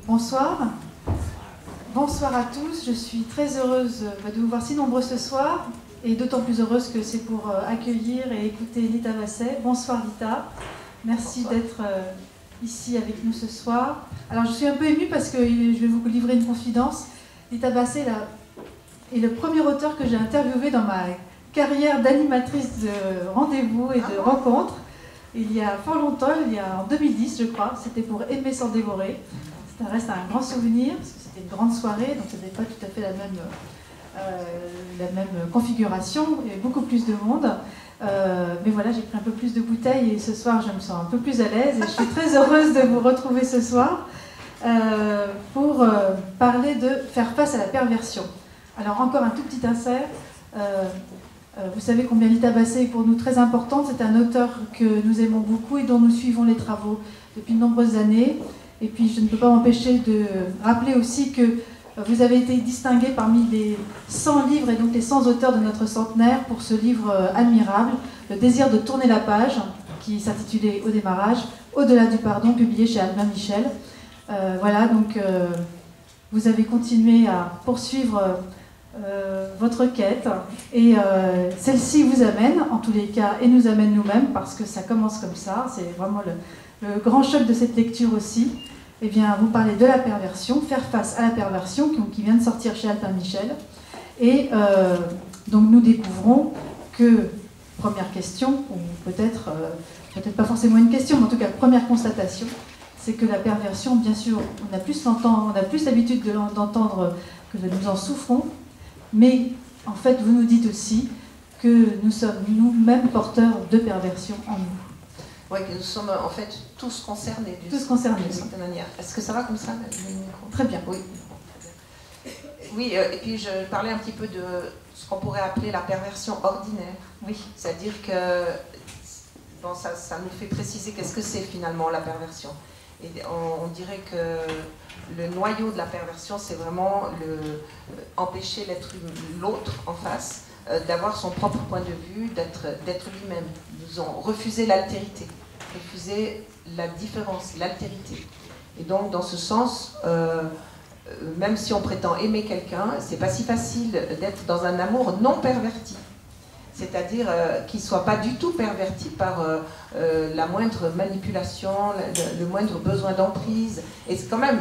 Bonsoir. Bonsoir à tous. Je suis très heureuse de vous voir si nombreux ce soir et d'autant plus heureuse que c'est pour accueillir et écouter Lita Basset. Bonsoir Lita. Merci d'être ici avec nous ce soir. Alors je suis un peu émue parce que je vais vous livrer une confidence. Lita Basset est le premier auteur que j'ai interviewé dans ma carrière d'animatrice de rendez-vous et de rencontres. Il y a fort longtemps, en 2010 je crois, c'était pour Aimer sans dévorer. Ça reste un grand souvenir, parce que c'était une grande soirée, donc ce n'était pas tout à fait la même configuration, il y avait beaucoup plus de monde. Mais voilà, j'ai pris un peu plus de bouteilles et ce soir je me sens un peu plus à l'aise et je suis très heureuse de vous retrouver ce soir pour parler de faire face à la perversion. Alors encore un tout petit insert. Vous savez combien Lita Basset est pour nous très importante. C'est un auteur que nous aimons beaucoup et dont nous suivons les travaux depuis de nombreuses années. Et puis je ne peux pas m'empêcher de rappeler aussi que vous avez été distingué parmi les 100 livres et donc les 100 auteurs de notre centenaire pour ce livre admirable, Le désir de tourner la page, qui s'intitulait Au démarrage, Au-delà du pardon, publié chez Albin Michel. Voilà, donc vous avez continué à poursuivre votre quête et celle-ci vous amène en tous les cas et nous amène nous-mêmes parce que ça commence comme ça, c'est vraiment le grand choc de cette lecture aussi. Eh bien, vous parlez de la perversion, faire face à la perversion qui vient de sortir chez Albin Michel et donc nous découvrons que, première question, ou peut-être pas forcément une question, mais en tout cas première constatation, c'est que la perversion, bien sûr, on a plus l'habitude d'entendre que nous en souffrons. Mais en fait, vous nous dites aussi que nous sommes nous-mêmes porteurs de perversion en nous. Oui, que nous sommes en fait tous concernés d'une certaine manière. Est-ce que ça va comme ça, le micro ? Très bien. Oui. Oui, et puis je parlais un petit peu de ce qu'on pourrait appeler la perversion ordinaire. Oui. C'est-à-dire que bon, ça nous fait préciser qu'est-ce que c'est finalement la perversion. Et on dirait que le noyau de la perversion, c'est vraiment empêcher l'autre en face d'avoir son propre point de vue, d'être lui-même. Nous ont refusé l'altérité, refusé la différence, l'altérité. Et donc, dans ce sens, même si on prétend aimer quelqu'un, c'est pas si facile d'être dans un amour non perverti. C'est-à-dire qu'il ne soit pas du tout perverti par la moindre manipulation, le moindre besoin d'emprise. Et c'est quand même,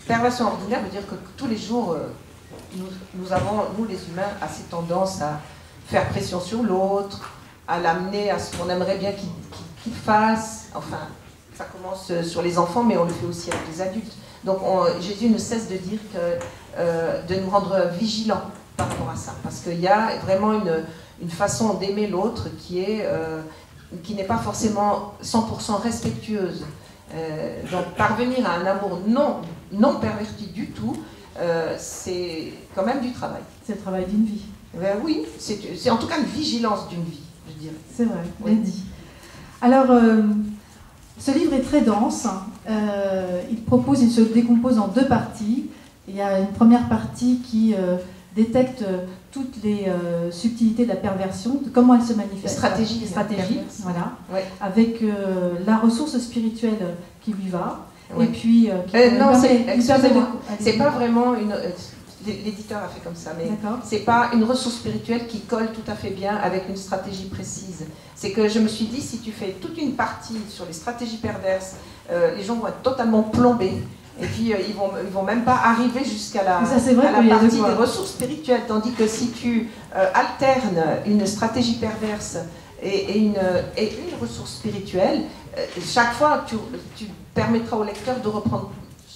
perversion ordinaire veut dire que tous les jours, nous avons, nous les humains, assez tendance à faire pression sur l'autre, à l'amener à ce qu'on aimerait bien qu'il fasse. Enfin, ça commence sur les enfants, mais on le fait aussi avec les adultes. Donc Jésus ne cesse de dire de nous rendre vigilants par rapport à ça. Parce qu'il y a vraiment une façon d'aimer l'autre qui n'est pas forcément 100% respectueuse. Donc parvenir à un amour non perverti du tout, c'est quand même du travail. C'est le travail d'une vie. Ben oui, c'est en tout cas une vigilance d'une vie, je dirais. C'est vrai, oui. Bien dit. Alors, ce livre est très dense. Il se décompose en deux parties. Il y a une première partie qui détecte toutes les subtilités de la perversion, de comment elle se manifeste. Stratégie, voilà. Ouais. Avec la ressource spirituelle qui lui va. Ouais. Et puis, non, c'est pas vraiment une... L'éditeur a fait comme ça, mais c'est pas une ressource spirituelle qui colle tout à fait bien avec une stratégie précise. C'est que je me suis dit, si tu fais toute une partie sur les stratégies perverses, les gens vont être totalement plombés. Et puis, ils vont même pas arriver jusqu'à la partie des ressources spirituelles. Tandis que si tu alternes une stratégie perverse et une ressource spirituelle, chaque fois, tu permettras au lecteur de reprendre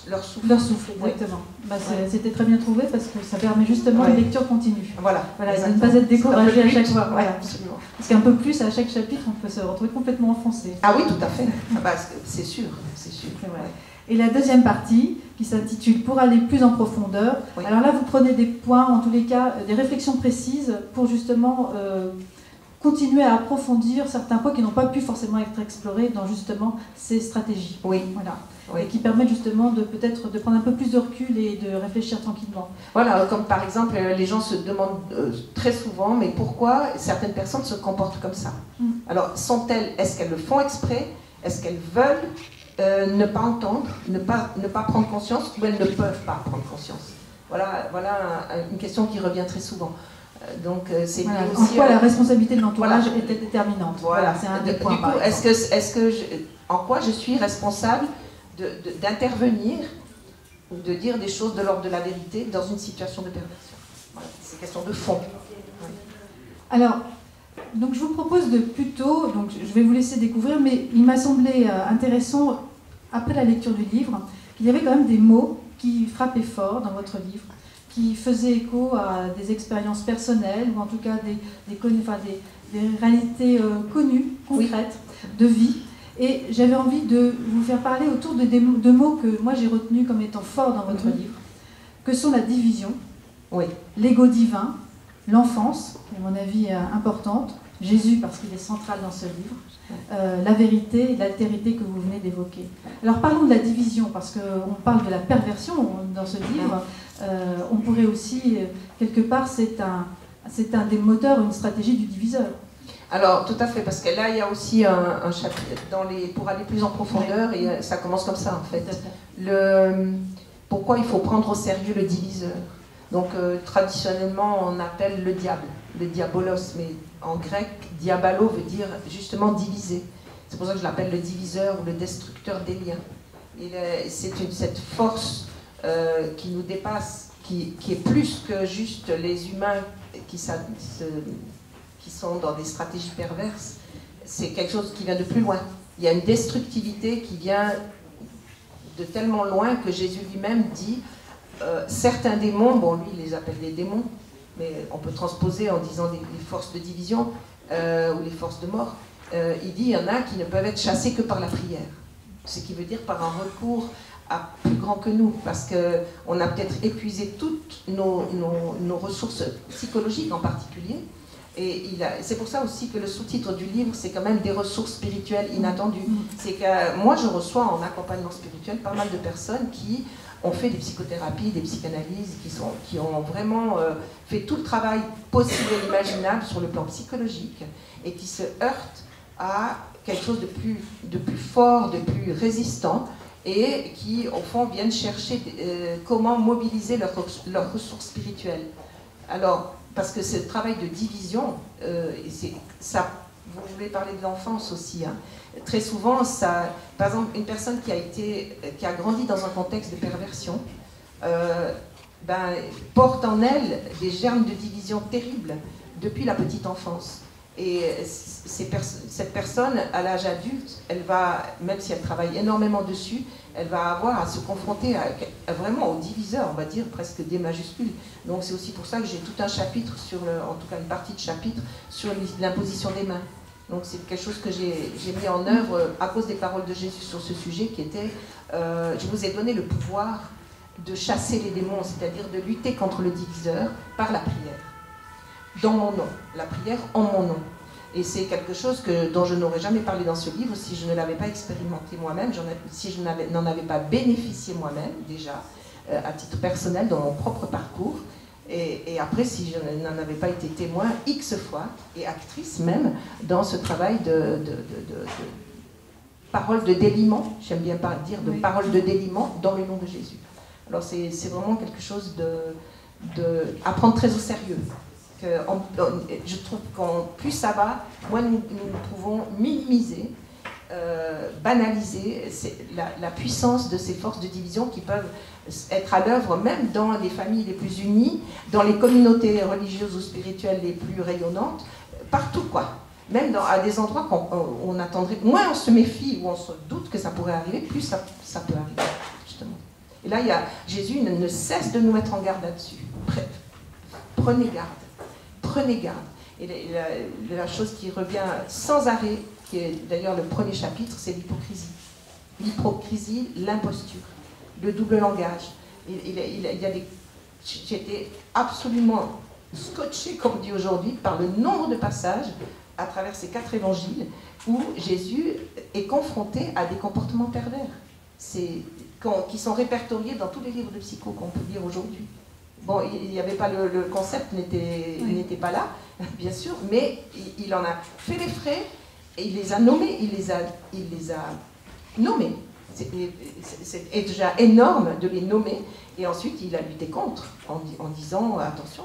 leur souffle. Leur souffle, exactement. Oui. C'était très bien trouvé parce que ça permet justement une lecture continue. Voilà de ne pas être découragé à chaque fois. Voilà. Absolument. Parce qu'un peu plus, à chaque chapitre, on peut se retrouver complètement enfoncé. Ah oui, tout à fait. C'est sûr. C'est vrai. Et la deuxième partie, qui s'intitule « Pour aller plus en profondeur », alors là, vous prenez des points, en tous les cas, des réflexions précises pour justement continuer à approfondir certains points qui n'ont pas pu forcément être explorés dans justement ces stratégies. Oui. Voilà. Oui. Et qui permettent justement peut-être de prendre un peu plus de recul et de réfléchir tranquillement. Voilà, comme par exemple, les gens se demandent très souvent, mais pourquoi certaines personnes se comportent comme ça? Alors, est-ce qu'elles le font exprès? Est-ce qu'elles veulent ne pas entendre, ne pas prendre conscience, ou elles ne peuvent pas prendre conscience. Voilà une question qui revient très souvent. Donc, c'est voilà, aussi, en quoi la responsabilité de l'entourage était déterminante. Voilà, c'est un des points. Du coup, en quoi je suis responsable d'intervenir ou de dire des choses de l'ordre de la vérité dans une situation de perversion? Voilà, c'est une question de fond. Oui. Alors, donc je vous propose de plutôt, donc je vais vous laisser découvrir, mais il m'a semblé intéressant, après la lecture du livre, qu'il y avait quand même des mots qui frappaient fort dans votre livre, qui faisaient écho à des expériences personnelles, ou en tout cas des réalités connues, concrètes, de vie. Et j'avais envie de vous faire parler autour de mots que moi j'ai retenus comme étant forts dans votre livre, que sont la division, l'ego divin, l'enfance, à mon avis importante, Jésus parce qu'il est central dans ce livre, la vérité et l'altérité que vous venez d'évoquer. Alors parlons de la division, parce qu'on parle de la perversion dans ce livre. On pourrait aussi, quelque part, c'est un des moteurs, une stratégie du diviseur. Alors, tout à fait, parce que là, il y a aussi un chapitre, pour aller plus en profondeur, et ça commence comme ça, en fait. Pourquoi il faut prendre au sérieux le diviseur? Donc, traditionnellement, on appelle le diable, le diabolos, mais en grec, diabalo veut dire justement diviser. C'est pour ça que je l'appelle le diviseur ou le destructeur des liens. C'est cette force qui nous dépasse, qui est plus que juste les humains qui sont dans des stratégies perverses. C'est quelque chose qui vient de plus loin. Il y a une destructivité qui vient de tellement loin que Jésus lui-même dit certains démons, bon lui il les appelle des démons, mais on peut transposer en disant les forces de division ou les forces de mort. Il dit il y en a qui ne peuvent être chassés que par la prière. Ce qui veut dire par un recours à plus grand que nous, parce qu'on a peut-être épuisé toutes nos ressources psychologiques en particulier. Et c'est pour ça aussi que le sous-titre du livre, c'est quand même des ressources spirituelles inattendues. C'est que moi, je reçois en accompagnement spirituel pas mal de personnes qui ont fait des psychothérapies, des psychanalyses, qui ont vraiment fait tout le travail possible et imaginable sur le plan psychologique et qui se heurtent à quelque chose de plus fort, de plus résistant et qui, au fond, viennent chercher comment mobiliser leurs ressources spirituelles. Alors, parce que ce travail de division, vous voulez parler de l'enfance aussi, hein. Très souvent, par exemple, une personne qui a grandi dans un contexte de perversion, porte en elle des germes de division terribles depuis la petite enfance. Et cette personne, à l'âge adulte, elle va, même si elle travaille énormément dessus, elle va avoir à se confronter vraiment au diviseur, on va dire, presque des majuscules. Donc c'est aussi pour ça que j'ai tout un chapitre, en tout cas une partie de chapitre, sur l'imposition des mains. Donc c'est quelque chose que j'ai mis en œuvre à cause des paroles de Jésus sur ce sujet qui était je vous ai donné le pouvoir de chasser les démons, c'est-à-dire de lutter contre le diviseur par la prière. Dans mon nom, la prière en mon nom. Et c'est quelque chose dont je n'aurais jamais parlé dans ce livre si je ne l'avais pas expérimenté moi-même, si je n'en avais pas bénéficié moi-même déjà, à titre personnel, dans mon propre parcours. Et après, si je n'en avais pas été témoin X fois, et actrice même, dans ce travail de parole de déliement, j'aime bien pas dire de parole de déliement, dans le nom de Jésus. Alors c'est vraiment quelque chose à prendre très au sérieux. Je trouve qu'en plus ça va, moins nous pouvons minimiser, banaliser la puissance de ces forces de division qui peuvent être à l'œuvre même dans les familles les plus unies, dans les communautés religieuses ou spirituelles les plus rayonnantes, partout quoi. Même à des endroits qu'on attendrait, moins on se méfie ou on se doute que ça pourrait arriver, plus ça peut arriver, justement. Et là, Jésus ne cesse de nous mettre en garde là-dessus. Prenez garde. Prenez garde. Et la chose qui revient sans arrêt, qui est d'ailleurs le premier chapitre, c'est l'hypocrisie. L'hypocrisie, l'imposture, le double langage. J'étais absolument scotché, comme on dit aujourd'hui, par le nombre de passages à travers ces 4 évangiles où Jésus est confronté à des comportements pervers qui sont répertoriés dans tous les livres de psycho qu'on peut lire aujourd'hui. Bon, il n'y avait pas le concept n'était pas là, bien sûr, mais il en a fait les frais et il les a nommés, il les a nommés. C'est déjà énorme de les nommer, et ensuite il a lutté contre, en disant attention,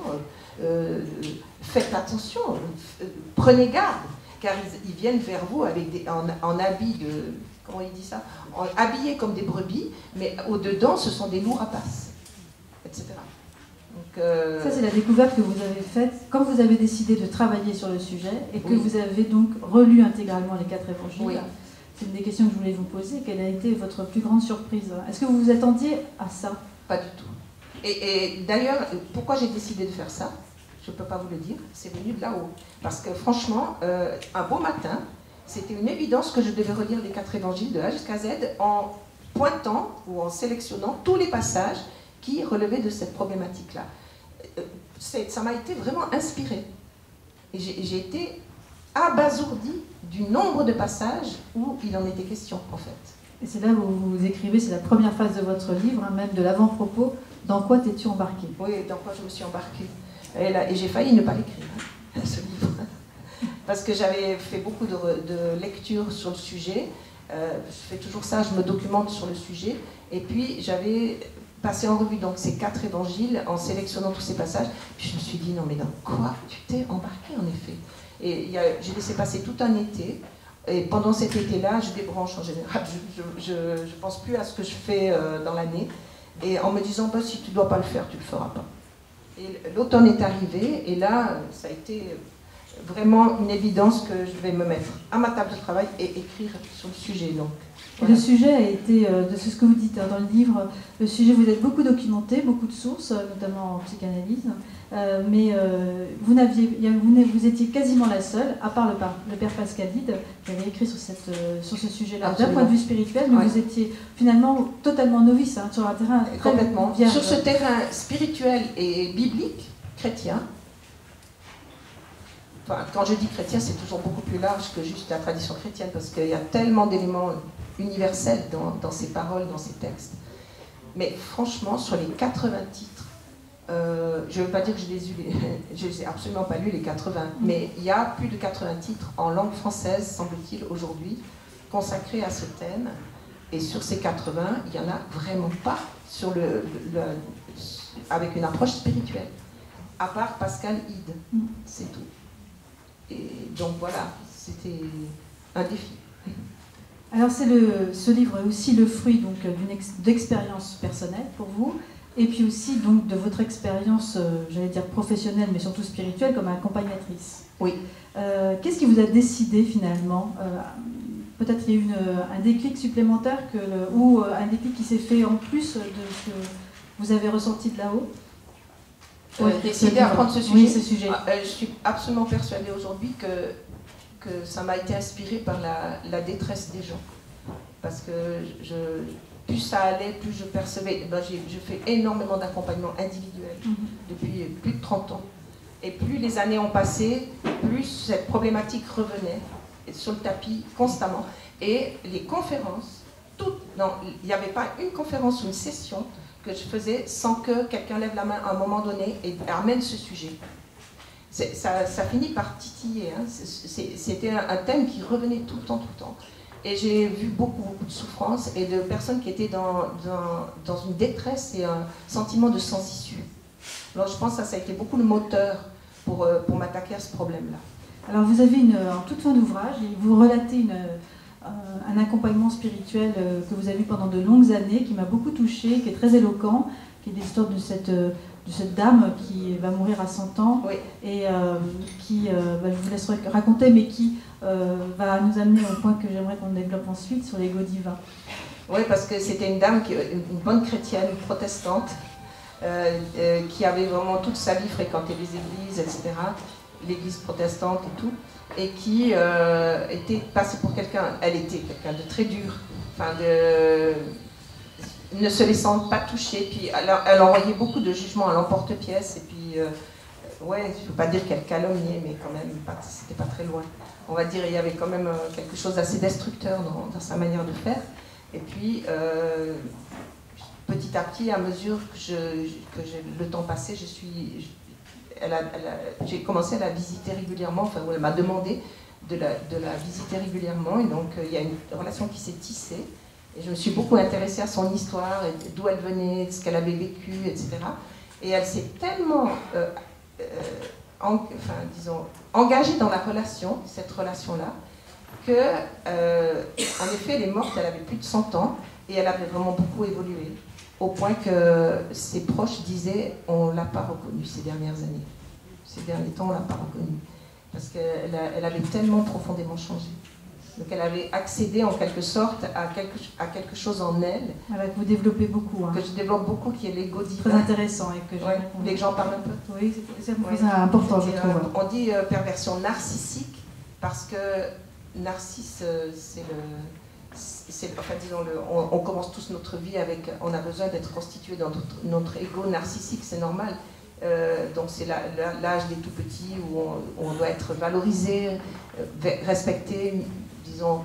faites attention, prenez garde, car ils viennent vers vous avec en habits de, comment il dit ça, habillés comme des brebis, mais au-dedans ce sont des loups rapaces, etc. Donc, ça c'est la découverte que vous avez faite quand vous avez décidé de travailler sur le sujet et que oui. vous avez donc relu intégralement les 4 évangiles. Oui. C'est une des questions que je voulais vous poser. Quelle a été votre plus grande surprise? Est-ce que vous vous attendiez à ça? Pas du tout. Et d'ailleurs, pourquoi j'ai décidé de faire ça? Je ne peux pas vous le dire, c'est venu de là-haut. Parce que franchement, un beau matin, c'était une évidence que je devais relire les 4 évangiles de A jusqu'à Z en pointant ou en sélectionnant tous les passages qui relevaient de cette problématique-là. Ça m'a été vraiment inspiré. Et j'ai été abasourdie du nombre de passages où il en était question, en fait. Et c'est là où vous écrivez, c'est la première phase de votre livre, hein, même de l'avant-propos, « Dans quoi t'es-tu embarqué ?» Oui, dans quoi je me suis embarquée. Et j'ai failli ne pas l'écrire, hein, ce livre. Parce que j'avais fait beaucoup de lectures sur le sujet. Je fais toujours ça, je me documente sur le sujet. Et puis, j'avais passé en revue donc, ces 4 évangiles en sélectionnant tous ces passages. Puis je me suis dit, non mais dans quoi tu t'es embarqué, en effet? Et j'ai laissé passer tout un été. Et pendant cet été-là, je débranche en général. Je ne pense plus à ce que je fais dans l'année. Et en me disant, bah, si tu ne dois pas le faire, tu ne le feras pas. Et l'automne est arrivé, et là, ça a été vraiment une évidence que je vais me mettre à ma table de travail et écrire sur le sujet. Donc, voilà. Le sujet a été, de ce que vous dites dans le livre, le sujet, vous êtes beaucoup documenté, beaucoup de sources, notamment en psychanalyse, mais vous étiez quasiment la seule, à part le père Pascal Dide, qui avait écrit sur ce sujet-là, d'un point de vue spirituel, mais vous étiez finalement totalement novice, hein, sur un terrain très complètement vierge. Sur ce terrain spirituel et biblique, chrétien. Enfin, quand je dis chrétien, c'est toujours beaucoup plus large que juste la tradition chrétienne, parce qu'il y a tellement d'éléments universels dans ces paroles, dans ces textes. Mais franchement, sur les 80 titres, je ne veux pas dire que je les ai absolument pas lus les 80, mais il y a plus de 80 titres en langue française, semble-t-il, aujourd'hui, consacrés à ce thème. Et sur ces 80, il n'y en a vraiment pas avec une approche spirituelle, à part Pascal Hide, c'est tout. Et donc voilà, c'était un défi. Alors ce livre est aussi le fruit d'expérience personnelle pour vous, et puis aussi donc de votre expérience, j'allais dire professionnelle, mais surtout spirituelle, comme accompagnatrice. Oui. Qu'est-ce qui vous a décidé finalement peut-être il y a eu un déclic supplémentaire ou un déclic qui s'est fait en plus de ce que vous avez ressenti de là-haut? Décider à prendre ce sujet. Oui, ce sujet. Je suis absolument persuadée aujourd'hui que ça m'a été inspiré par la détresse des gens. Parce que plus ça allait, plus je percevais. Je fais énormément d'accompagnement individuel depuis plus de 30 ans. Et plus les années ont passé, plus cette problématique revenait sur le tapis constamment. Et les conférences, il n'y avait pas une conférence ou une session que je faisais sans que quelqu'un lève la main à un moment donné et amène ce sujet. Ça finit par titiller. Hein. C'était un thème qui revenait tout le temps. Et j'ai vu beaucoup de souffrances et de personnes qui étaient dans une détresse et un sentiment de sans-issue. Alors je pense que ça a été beaucoup le moteur pour m'attaquer à ce problème-là. Alors vous avez en toute fin d'ouvrage, vous relatez un accompagnement spirituel que vous avez eu pendant de longues années, qui m'a beaucoup touchée, qui est très éloquent, qui est l'histoire de cette dame qui va mourir à 100 ans, oui. Et qui, je vous laisse raconter, mais qui va nous amener au point que j'aimerais qu'on développe ensuite sur l'ego divin. Oui, parce que c'était une dame, une bonne chrétienne, protestante, qui avait vraiment toute sa vie fréquenté les églises, etc., l'église protestante et tout, et qui était passée pour elle était quelqu'un de très dur, ne se laissant pas toucher, puis elle envoyait beaucoup de jugements à l'emporte-pièce, et puis, ouais, je ne veux pas dire qu'elle calomniait, mais quand même, c'était pas très loin. On va dire, il y avait quand même quelque chose d'assez destructeur dans sa manière de faire, et puis, petit à petit, à mesure que le temps passait, j'ai commencé à la visiter régulièrement, enfin, elle m'a demandé de la visiter régulièrement, et donc il y a une relation qui s'est tissée, Et je me suis beaucoup intéressée à son histoire, d'où elle venait, de ce qu'elle avait vécu, etc. Et elle s'est tellement engagée dans la relation, cette relation-là, que, en effet, elle est morte, elle avait plus de 100 ans, et elle avait vraiment beaucoup évolué, au point que ses proches disaient « on ne l'a pas reconnue ces dernières années ». Ces derniers temps, on ne l'a pas reconnue, parce qu'elle avait tellement profondément changé. Donc elle avait accédé en quelque sorte à quelque chose en elle. Voilà, que vous développez beaucoup. Hein. Que je développe beaucoup, qui est l'ego divin. Très intéressant. Et que ouais. Vous voulez que j'en parle un peu? Oui, c'est important, je trouve. On dit perversion narcissique, parce que narcisse, enfin, disons, on commence tous notre vie avec, on a besoin d'être constitué dans notre ego narcissique, c'est normal. Donc c'est l'âge des tout petits où on doit être valorisé, respecté, disons,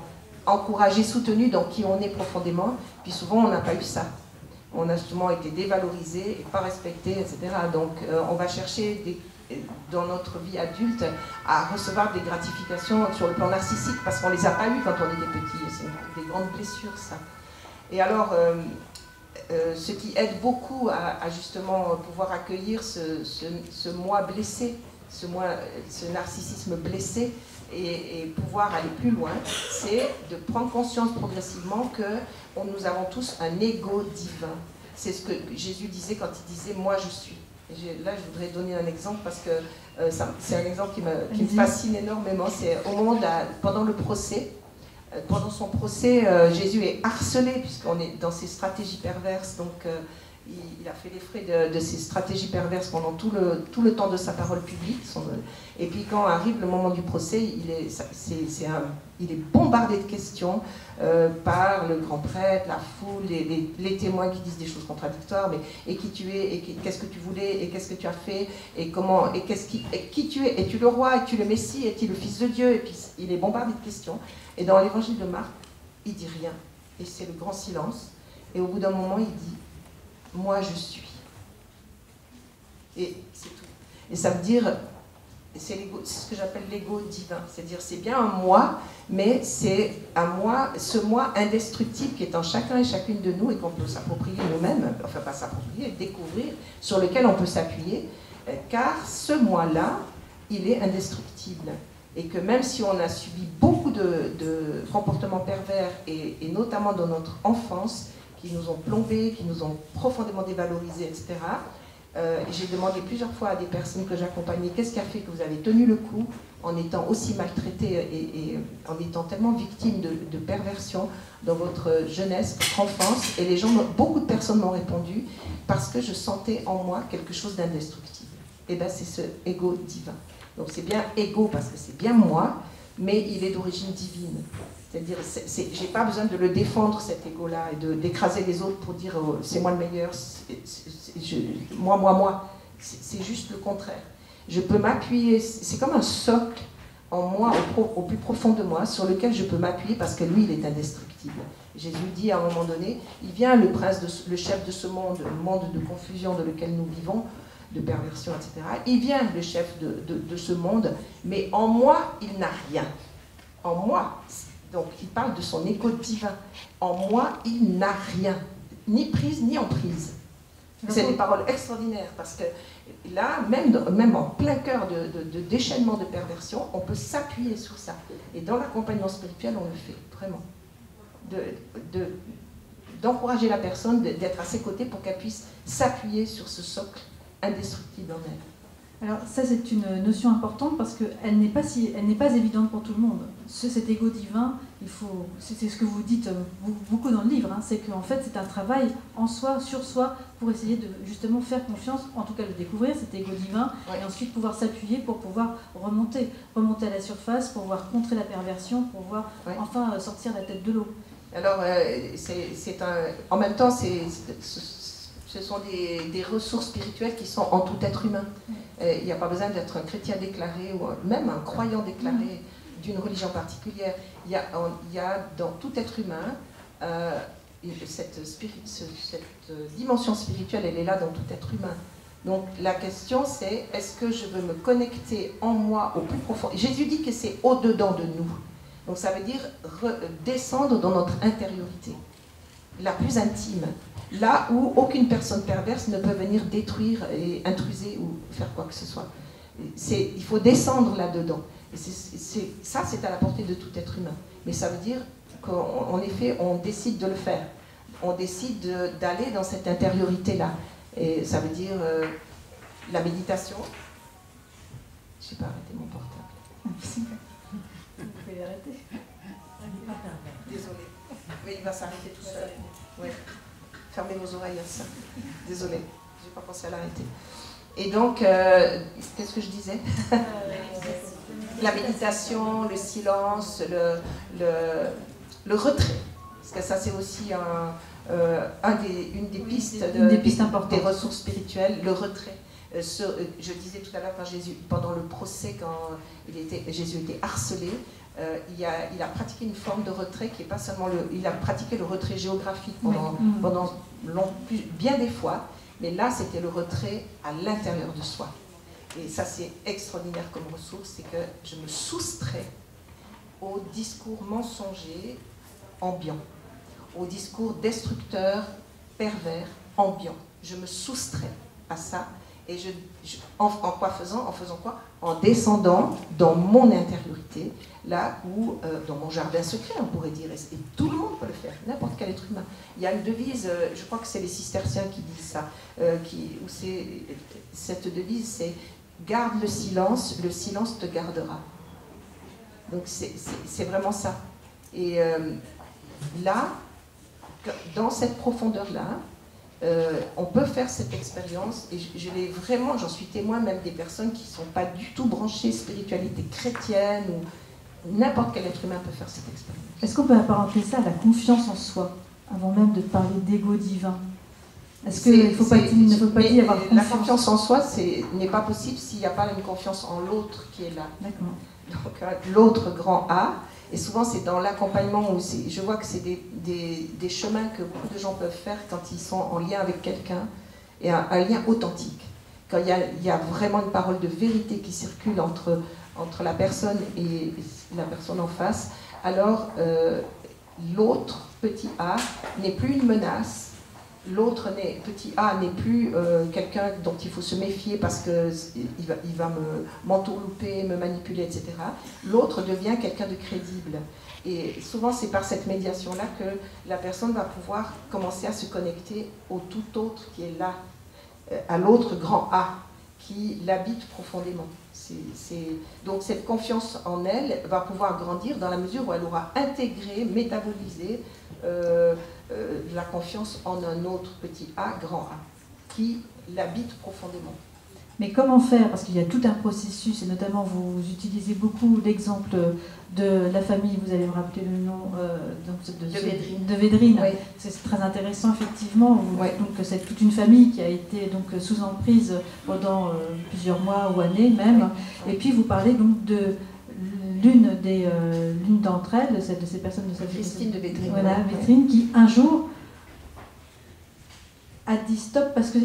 encouragé, soutenu dans qui on est profondément. Puis souvent on n'a pas eu ça. On a justement été dévalorisé et pas respecté, etc. Donc on va chercher dans notre vie adulte à recevoir des gratifications sur le plan narcissique parce qu'on ne les a pas eues quand on était petit. C'est des grandes blessures, ça. Et alors, ce qui aide beaucoup à justement pouvoir accueillir ce moi blessé, ce narcissisme blessé, et pouvoir aller plus loin, c'est de prendre conscience progressivement que nous avons tous un ego divin. C'est ce que Jésus disait quand il disait « moi je suis ». Là, je voudrais donner un exemple parce que c'est un exemple qui me fascine énormément. C'est au moment pendant le procès. Pendant son procès, Jésus est harcelé puisqu'on est dans ses stratégies perverses. Donc, il a fait les frais de ses stratégies perverses pendant tout le temps de sa parole publique. Et puis, quand arrive le moment du procès, il est bombardé de questions par le grand prêtre, la foule, les témoins qui disent des choses contradictoires. Mais et qui tu es, et qu'est-ce que tu voulais, et qu'est-ce que tu as fait, et comment, et qui tu es, es-tu le roi, es-tu le Messie, es-tu le Fils de Dieu? Et puis, il est bombardé de questions. Et dans l'évangile de Marc, il dit rien. Et c'est le grand silence. Et au bout d'un moment, il dit « moi je suis ». Et c'est tout. Et ça veut dire, c'est ce que j'appelle l'ego divin. C'est-à-dire, c'est bien un moi, mais c'est un moi, ce moi indestructible qui est en chacun et chacune de nous et qu'on peut s'approprier nous-mêmes, enfin pas s'approprier, découvrir, sur lequel on peut s'appuyer, car ce moi-là, il est indestructible. Et que même si on a subi beaucoup de comportements pervers, et notamment dans notre enfance, qui nous ont plombés, qui nous ont profondément dévalorisés, etc., j'ai demandé plusieurs fois à des personnes que j'accompagnais, qu'est-ce qui a fait que vous avez tenu le coup en étant aussi maltraités et en étant tellement victimes de perversion dans votre jeunesse, votre enfance. Et beaucoup de personnes m'ont répondu, parce que je sentais en moi quelque chose d'indestructible. Et bien c'est ce ego divin. Donc c'est bien ego parce que c'est bien moi, mais il est d'origine divine. C'est-à-dire, j'ai pas besoin de le défendre, cet ego-là, et d'écraser les autres pour dire c'est moi le meilleur, moi. C'est juste le contraire. Je peux m'appuyer, c'est comme un socle en moi, au plus profond de moi, sur lequel je peux m'appuyer parce que lui, il est indestructible. Jésus dit à un moment donné, il vient le le chef de ce monde, le monde de confusion dans lequel nous vivons, de perversion, etc. Il vient, le chef de ce monde, mais en moi, il n'a rien. En moi, donc il parle de son ego divin. En moi, il n'a rien, ni prise, ni emprise. C'est des paroles extraordinaires, parce que là, même en plein cœur de déchaînement de perversion, on peut s'appuyer sur ça. Et dans l'accompagnement spirituel, on le fait, vraiment. D'encourager la personne, d'être à ses côtés pour qu'elle puisse s'appuyer sur ce socle indestructible en elle. Alors ça, c'est une notion importante parce qu'elle n'est pas évidente pour tout le monde. Cet ego divin, c'est ce que vous dites beaucoup dans le livre, hein, c'est qu'en fait c'est un travail en soi, sur soi, pour essayer de justement faire confiance, en tout cas de découvrir cet ego divin, ouais. Et ensuite pouvoir s'appuyer pour pouvoir remonter à la surface, pour pouvoir contrer la perversion, pour pouvoir ouais. Enfin sortir la tête de l'eau. Alors en même temps, ce sont des ressources spirituelles qui sont en tout être humain. Il n'y a pas besoin d'être un chrétien déclaré ou même un croyant déclaré d'une religion particulière. Il y a dans tout être humain cette dimension spirituelle, elle est là dans tout être humain. Donc la question c'est, est-ce que je veux me connecter en moi au plus profond? Jésus dit que c'est au-dedans de nous. Donc ça veut dire descendre dans notre intériorité. la plus intime, là où aucune personne perverse ne peut venir détruire et intruser ou faire quoi que ce soit. Il faut descendre là-dedans. Et ça, c'est à la portée de tout être humain. Mais ça veut dire qu'en effet, on décide de le faire. On décide d'aller dans cette intériorité-là. Et ça veut dire la méditation. Je n'ai pas arrêté mon portable. Vous pouvez l'arrêter. Désolée. Oui, il va s'arrêter tout seul. Oui. Fermez vos oreilles à ça. Désolée, je n'ai pas pensé à l'arrêter. Et donc, qu'est-ce que je disais? La méditation, le silence, le retrait. Parce que ça, c'est aussi une des pistes, des ressources spirituelles, le retrait. Je disais tout à l'heure, quand Jésus, pendant le procès, quand Jésus était harcelé, il a pratiqué une forme de retrait qui est pas seulement il a pratiqué le retrait géographique pendant bien des fois, mais là c'était le retrait à l'intérieur de soi. Et ça c'est extraordinaire comme ressource, c'est que je me soustrais au discours mensonger ambiant, au discours destructeur, pervers, ambiant. Je me soustrais à ça. Et en faisant quoi? En descendant dans mon intériorité, là où, dans mon jardin secret, on pourrait dire, et tout le monde peut le faire, n'importe quel être humain. Il y a une devise, je crois que c'est les cisterciens qui disent ça, cette devise, c'est « Garde le silence te gardera ». Donc c'est vraiment ça. Et là, dans cette profondeur-là, on peut faire cette expérience, et j'en suis témoin même des personnes qui ne sont pas du tout branchées spiritualité chrétienne, ou n'importe quel être humain peut faire cette expérience. Est-ce qu'on peut apparenter ça à la confiance en soi, avant même de parler d'ego divin? Est-ce qu'il ne faut pas y avoir confiance? La confiance en soi n'est pas possible s'il n'y a pas une confiance en l'autre qui est là. D'accord. Donc l'autre grand A, et souvent c'est dans l'accompagnement où je vois que c'est des chemins que beaucoup de gens peuvent faire quand ils sont en lien avec quelqu'un, et un lien authentique. Quand il y a vraiment une parole de vérité qui circule entre la personne et la personne en face, alors l'autre, petit a, n'est plus une menace. L'autre, petit a, n'est plus quelqu'un dont il faut se méfier parce qu'il va m'entourlouper, me manipuler, etc. L'autre devient quelqu'un de crédible. Et souvent, c'est par cette médiation-là que la personne va pouvoir commencer à se connecter au tout autre qui est là, à l'autre grand A, qui l'habite profondément. Donc cette confiance en elle va pouvoir grandir dans la mesure où elle aura intégré, métabolisé la confiance en un autre petit a, grand A, qui l'habite profondément. Mais comment faire? Parce qu'il y a tout un processus, et notamment vous utilisez beaucoup l'exemple de la famille, vous allez me rappeler le nom de Védrine. Oui. C'est très intéressant, effectivement. Oui. Donc c'est toute une famille qui a été donc sous emprise pendant plusieurs mois ou années même. Oui. Et puis vous parlez donc de l'une d'entre elles, de ces personnes de sa vie. Christine de Védrine. Voilà, Védrine, qui un jour a dit stop parce que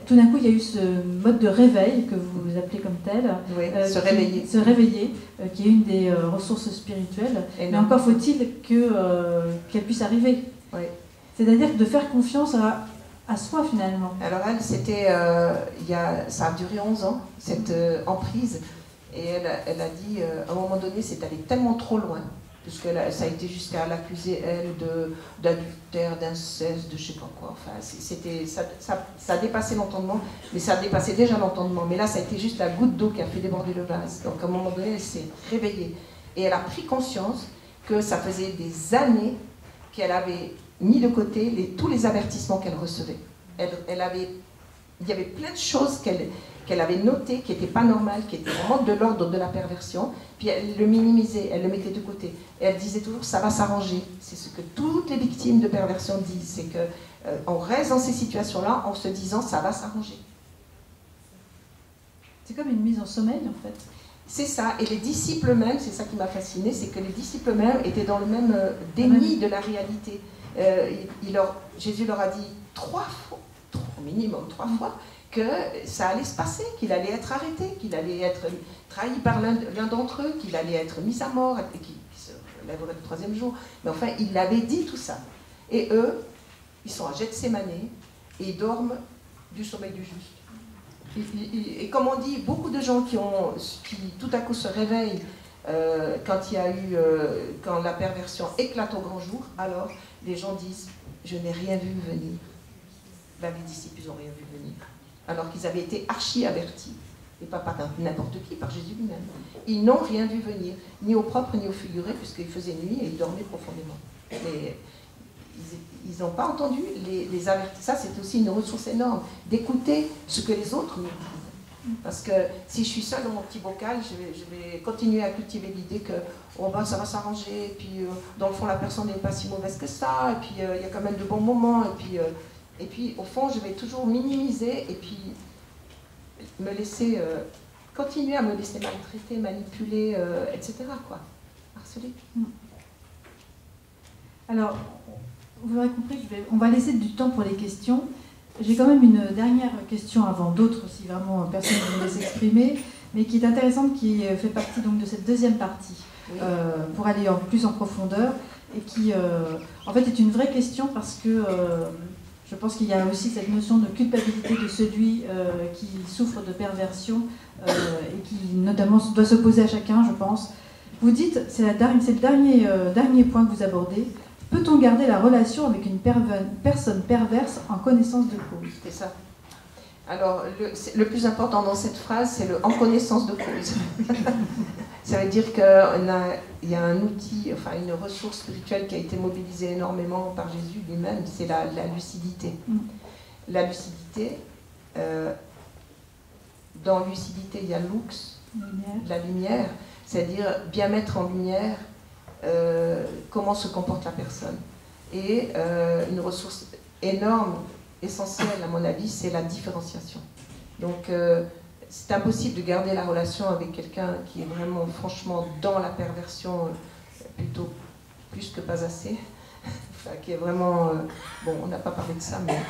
tout d'un coup il y a eu ce mode de réveil que vous appelez comme tel, oui, se réveiller, qui est une des ressources spirituelles. Mais encore faut-il qu'elle puisse arriver. Oui. C'est-à-dire de faire confiance à soi finalement. Alors elle, ça a duré 11 ans, cette emprise, et elle a dit, à un moment donné, c'est allé tellement trop loin, puisque ça a été jusqu'à l'accuser, elle, d'adultère, d'inceste, de je sais pas quoi. Enfin, ça a dépassé l'entendement, mais ça a dépassé déjà l'entendement. Mais là, ça a été juste la goutte d'eau qui a fait déborder le vase. Donc, à un moment donné, elle s'est réveillée. Et elle a pris conscience que ça faisait des années qu'elle avait mis de côté tous les avertissements qu'elle recevait. Il y avait plein de choses qu'elle avait notées, qui n'étaient pas normales, qui étaient vraiment de l'ordre de la perversion, puis elle le minimisait, elle le mettait de côté. Et elle disait toujours, ça va s'arranger. C'est ce que toutes les victimes de perversion disent, c'est qu'on reste dans ces situations-là en se disant, ça va s'arranger. C'est comme une mise en sommeil, en fait. C'est ça, et les disciples même, c'est ça qui m'a fascinée, c'est que les disciples même étaient dans le même déni de la réalité. Jésus leur a dit 3 fois, au minimum 3 fois, que ça allait se passer, qu'il allait être arrêté, qu'il allait être trahi par l'un d'entre eux, qu'il allait être mis à mort, et qu'il se lèverait le 3e jour. Mais enfin, il avait dit tout ça. Et eux, ils sont à Gethsémane et ils dorment du sommeil du juste. Et comme on dit, beaucoup de gens qui tout à coup se réveillent quand la perversion éclate au grand jour, alors les gens disent « je n'ai rien vu venir ». Ben, les disciples, ils n'ont rien vu venir. Alors qu'ils avaient été archi-avertis, et pas par n'importe qui, par Jésus lui-même. Ils n'ont rien vu venir, ni au propre ni au figuré, puisqu'il faisait nuit et ils dormaient profondément. Mais ils n'ont pas entendu les avertis. Ça, c'est aussi une ressource énorme, d'écouter ce que les autres nous disent. Parce que si je suis seule dans mon petit bocal, je vais continuer à cultiver l'idée que oh ben, ça va s'arranger, et puis dans le fond, la personne n'est pas si mauvaise que ça, et puis il y a quand même de bons moments, et puis au fond, je vais toujours minimiser, et puis me laisser, continuer à me laisser maltraiter, manipuler, etc. quoi. Harceler. Alors, vous aurez compris, on va laisser du temps pour les questions. J'ai quand même une dernière question avant d'autres, si vraiment personne ne veut s'exprimer, mais qui est intéressante, qui fait partie donc de cette deuxième partie, oui. Pour aller plus en profondeur, et qui en fait est une vraie question parce que je pense qu'il y a aussi cette notion de culpabilité de celui qui souffre de perversion et qui notamment doit s'opposer à chacun, je pense. Vous dites, c'est le dernier point que vous abordez, peut-on garder la relation avec une personne perverse en connaissance de cause? C'est ça. Alors, le plus important dans cette phrase, c'est le « en connaissance de cause ». Ça veut dire qu'il y a un outil, enfin une ressource spirituelle qui a été mobilisée énormément par Jésus lui-même, c'est la lucidité. La lucidité, dans lucidité, il y a lux, la lumière, c'est-à-dire bien mettre en lumière comment se comporte la personne. Et une ressource énorme, essentielle à mon avis, c'est la différenciation. Donc c'est impossible de garder la relation avec quelqu'un qui est vraiment franchement dans la perversion, plutôt plus que pas assez, enfin, qui est vraiment, bon on n'a pas parlé de ça, mais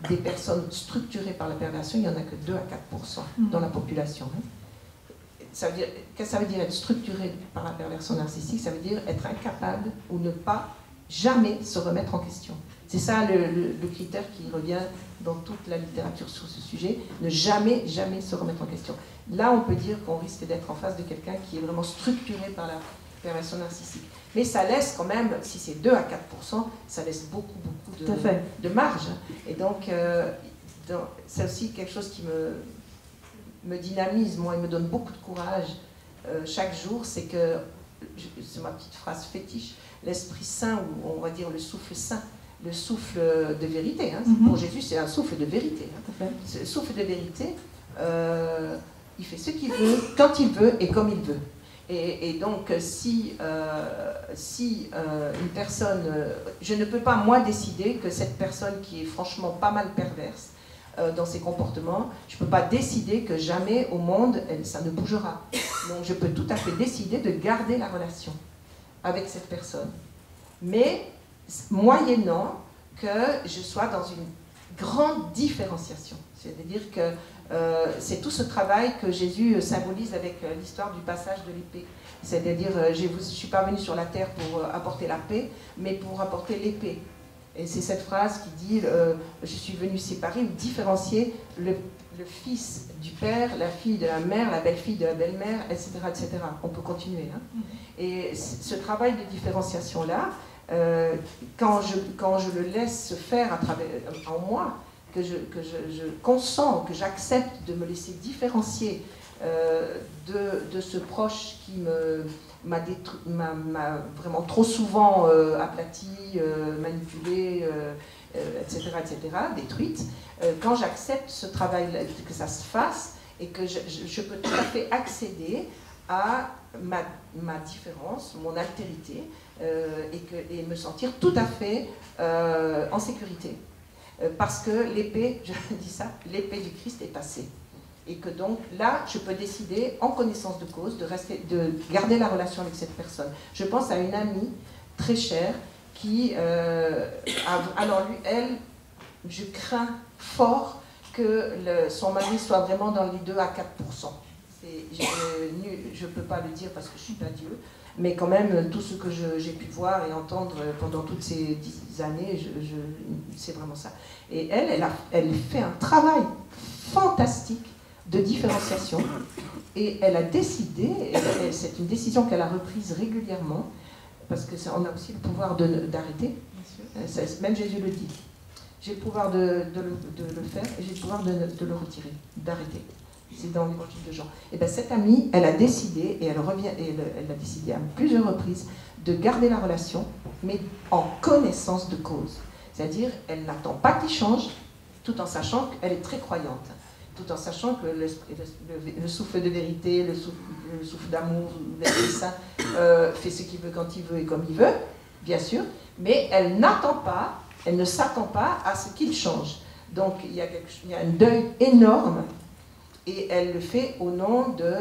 des personnes structurées par la perversion, il n'y en a que 2 à 4% dans la population. Qu'est-ce que ça veut dire être structuré par la perversion narcissique? Ça veut dire être incapable ou ne pas jamais se remettre en question. C'est ça le critère qui revient dans toute la littérature sur ce sujet, ne jamais se remettre en question. Là, on peut dire qu'on risque d'être en face de quelqu'un qui est vraiment structuré par la perversion narcissique. Mais ça laisse quand même, si c'est 2 à 4%, ça laisse beaucoup de marge. Et donc, c'est aussi quelque chose qui me dynamise, moi, il me donne beaucoup de courage chaque jour, c'est que, c'est ma petite phrase fétiche, l'Esprit Saint, ou on va dire le souffle saint, le souffle de vérité. Hein. Pour Jésus, c'est un souffle de vérité. Hein. Ce souffle de vérité, il fait ce qu'il veut, quand il veut et comme il veut. Et donc, si une personne... je ne peux pas, moi, décider que cette personne qui est franchement pas mal perverse dans ses comportements, je ne peux pas décider que jamais au monde, ça ne bougera. Donc, je peux tout à fait décider de garder la relation avec cette personne. Mais moyennant que je sois dans une grande différenciation. C'est-à-dire que c'est tout ce travail que Jésus symbolise avec l'histoire du passage de l'épée. C'est-à-dire, je ne suis pas venu sur la terre pour apporter la paix, mais pour apporter l'épée. Et c'est cette phrase qui dit je suis venu séparer ou différencier le fils du père, la fille de la mère, la belle-fille de la belle-mère, etc., etc. On peut continuer. Hein. Et ce travail de différenciation-là, quand je le laisse se faire en moi, que je consens, que j'accepte de me laisser différencier de ce proche qui m'a vraiment trop souvent aplati, manipulé, etc., détruite, quand j'accepte ce travail, que ça se fasse, et que je peux tout à fait accéder à ma différence, mon altérité, et me sentir tout à fait en sécurité. Parce que l'épée, je dis ça, l'épée du Christ est passée. Et que donc là, je peux décider, en connaissance de cause, de garder la relation avec cette personne. Je pense à une amie très chère qui, alors lui, elle, je crains fort que son mari soit vraiment dans les 2 à 4%. Je ne peux pas le dire parce que je ne suis pas Dieu, mais quand même, tout ce que j'ai pu voir et entendre pendant toutes ces 10 années, c'est vraiment ça. Et elle fait un travail fantastique de différenciation. Et elle a décidé, c'est une décision qu'elle a reprise régulièrement, parce qu'on a aussi le pouvoir d'arrêter. Même Jésus le dit. J'ai le pouvoir de le faire et j'ai le pouvoir de le retirer, d'arrêter. C'est dans l'évangile de Jean. Et bien cette amie, elle a décidé, et elle revient, et elle a décidé à plusieurs reprises de garder la relation, mais en connaissance de cause. C'est-à-dire, elle n'attend pas qu'il change, tout en sachant qu'elle est très croyante, tout en sachant que le souffle de vérité, le souffle d'amour, l'Esprit Saint fait ce qu'il veut quand il veut et comme il veut, bien sûr, mais elle ne s'attend pas à ce qu'il change. Donc il y a un deuil énorme, et elle le fait au nom de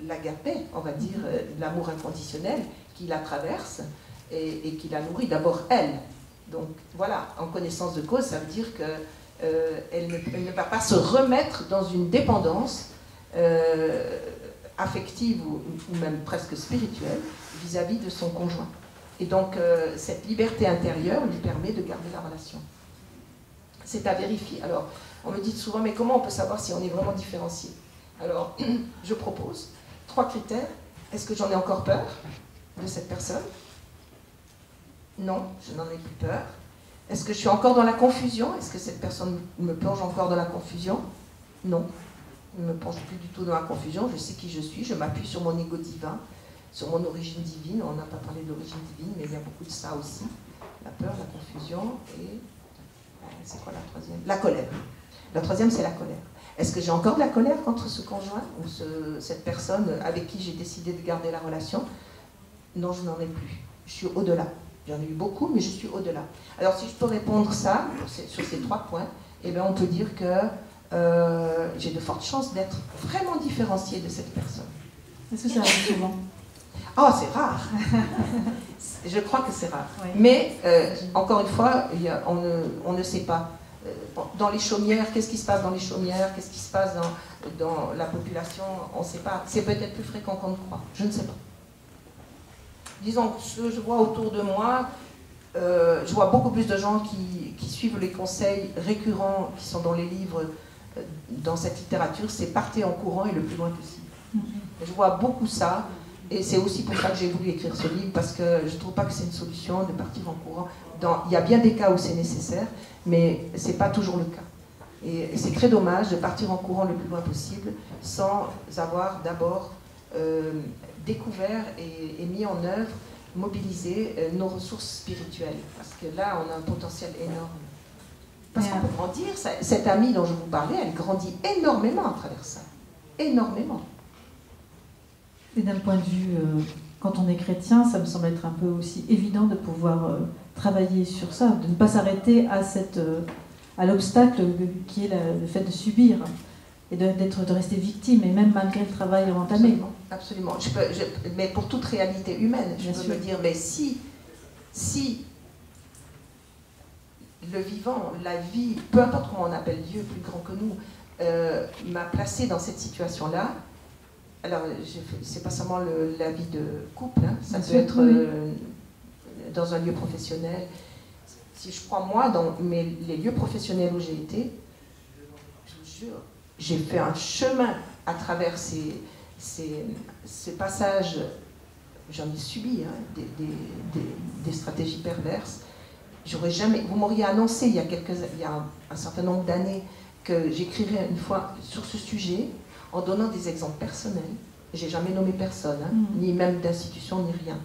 l'agapé, on va dire, l'amour inconditionnel qui la traverse et qui la nourrit, d'abord elle. Donc voilà, en connaissance de cause, ça veut dire qu'elle ne va pas se remettre dans une dépendance affective ou même presque spirituelle vis-à-vis de son conjoint. Et donc cette liberté intérieure lui permet de garder la relation. C'est à vérifier. Alors, on me dit souvent, mais comment on peut savoir si on est vraiment différencié? Alors, je propose 3 critères. Est-ce que j'en ai encore peur de cette personne? Non, je n'en ai plus peur. Est-ce que je suis encore dans la confusion? Est-ce que cette personne me plonge encore dans la confusion? Non, je ne me plonge plus du tout dans la confusion. Je sais qui je suis, je m'appuie sur mon ego divin, sur mon origine divine. On n'a pas parlé d'origine divine, mais il y a beaucoup de ça aussi. La peur, la confusion et... c'est quoi la troisième? La colère. La troisième, c'est la colère. Est-ce que j'ai encore de la colère contre ce conjoint ou cette personne avec qui j'ai décidé de garder la relation? Non, je n'en ai plus. Je suis au-delà. J'en ai eu beaucoup, mais je suis au-delà. Alors, si je peux répondre ça, sur ces 3 points, eh bien, on peut dire que j'ai de fortes chances d'être vraiment différenciée de cette personne. Est-ce que ça arrive souvent? Oh, c'est rare. Je crois que c'est rare. Oui. Mais, encore une fois, on ne sait pas. Dans les chaumières, qu'est-ce qui se passe dans les chaumières? Qu'est-ce qui se passe dans la population? On ne sait pas. C'est peut-être plus fréquent qu'on ne croit. Je ne sais pas. Disons que ce que je vois autour de moi, je vois beaucoup plus de gens qui suivent les conseils récurrents qui sont dans les livres, dans cette littérature, c'est partez en courant et le plus loin possible. Je vois beaucoup ça. Et c'est aussi pour ça que j'ai voulu écrire ce livre, parce que je ne trouve pas que c'est une solution de partir en courant. Il y a bien des cas où c'est nécessaire, mais ce n'est pas toujours le cas. Et c'est très dommage de partir en courant le plus loin possible sans avoir d'abord découvert et mis en œuvre, mobilisé nos ressources spirituelles. Parce que là, on a un potentiel énorme. Parce qu'on peut grandir. Cette amie dont je vous parlais, elle grandit énormément à travers ça. Énormément. Et d'un point de vue, quand on est chrétien, ça me semble être un peu aussi évident de pouvoir travailler sur ça, de ne pas s'arrêter à l'obstacle qui est le fait de subir et de rester victime, et même malgré le travail entamé. Absolument. Mais pour toute réalité humaine, je peux me dire, mais si le vivant, la vie, peu importe comment on appelle Dieu, plus grand que nous, m'a placé dans cette situation-là. Alors, c'est pas seulement la vie de couple, hein, ça peut être dans un lieu professionnel. Si je prends moi, dans les lieux professionnels où j'ai été, je vous jure, j'ai fait un chemin à travers ces passages. J'en ai subi des stratégies perverses. J'aurais jamais. Vous m'auriez annoncé il y a un certain nombre d'années que j'écrirais une fois sur ce sujet, en donnant des exemples personnels. J'ai jamais nommé personne, hein, ni même d'institution, ni rien,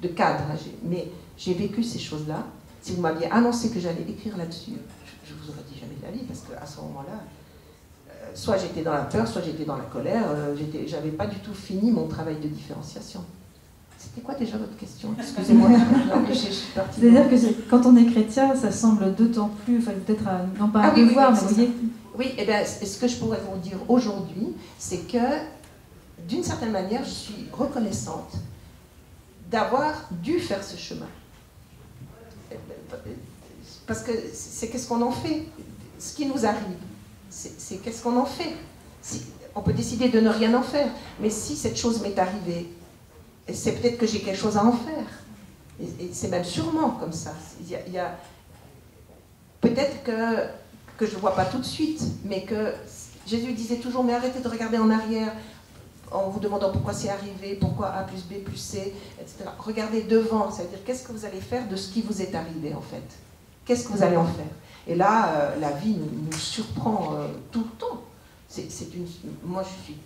de cadre. Hein, mais j'ai vécu ces choses-là. Si vous m'aviez annoncé que j'allais écrire là-dessus, je vous aurais dit jamais de la vie, parce qu'à ce moment-là, soit j'étais dans la peur, soit j'étais dans la colère. J'avais pas du tout fini mon travail de différenciation. C'était quoi déjà votre question? Excusez-moi. C'est-à-dire que quand on est chrétien, ça semble d'autant plus, enfin, peut-être non pas un devoir, mais vous voyez. Oui, et bien, ce que je pourrais vous dire aujourd'hui, c'est que, d'une certaine manière, je suis reconnaissante d'avoir dû faire ce chemin. Parce que c'est qu'est-ce qu'on en fait? Ce qui nous arrive, c'est qu'est-ce qu'on en fait? On peut décider de ne rien en faire, mais si cette chose m'est arrivée, c'est peut-être que j'ai quelque chose à en faire. Et c'est même sûrement comme ça. peut-être que je ne le vois pas tout de suite, mais que Jésus disait toujours, mais arrêtez de regarder en arrière en vous demandant pourquoi c'est arrivé, pourquoi A plus B plus C, etc. Regardez devant, c'est-à-dire qu'est-ce que vous allez faire de ce qui vous est arrivé en fait. Qu'est-ce que vous allez en faire? Et là, la vie nous surprend tout le temps. Moi, je suis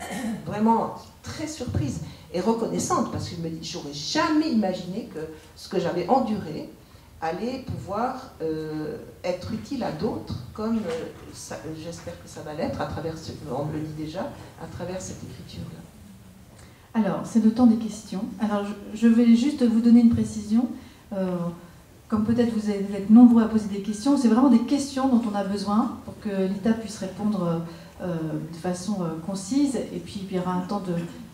vraiment très surprise et reconnaissante parce que je me dis, j'aurais jamais imaginé que ce que j'avais enduré allait pouvoir être utile à d'autres, comme j'espère que ça va l'être, à travers, on me le dit déjà, à travers cette écriture-là. Alors, c'est le temps des questions. Alors, je vais juste vous donner une précision. Comme peut-être vous êtes nombreux à poser des questions, c'est vraiment des questions dont on a besoin pour que l'ITA puisse répondre de façon concise. Et puis, il y aura un temps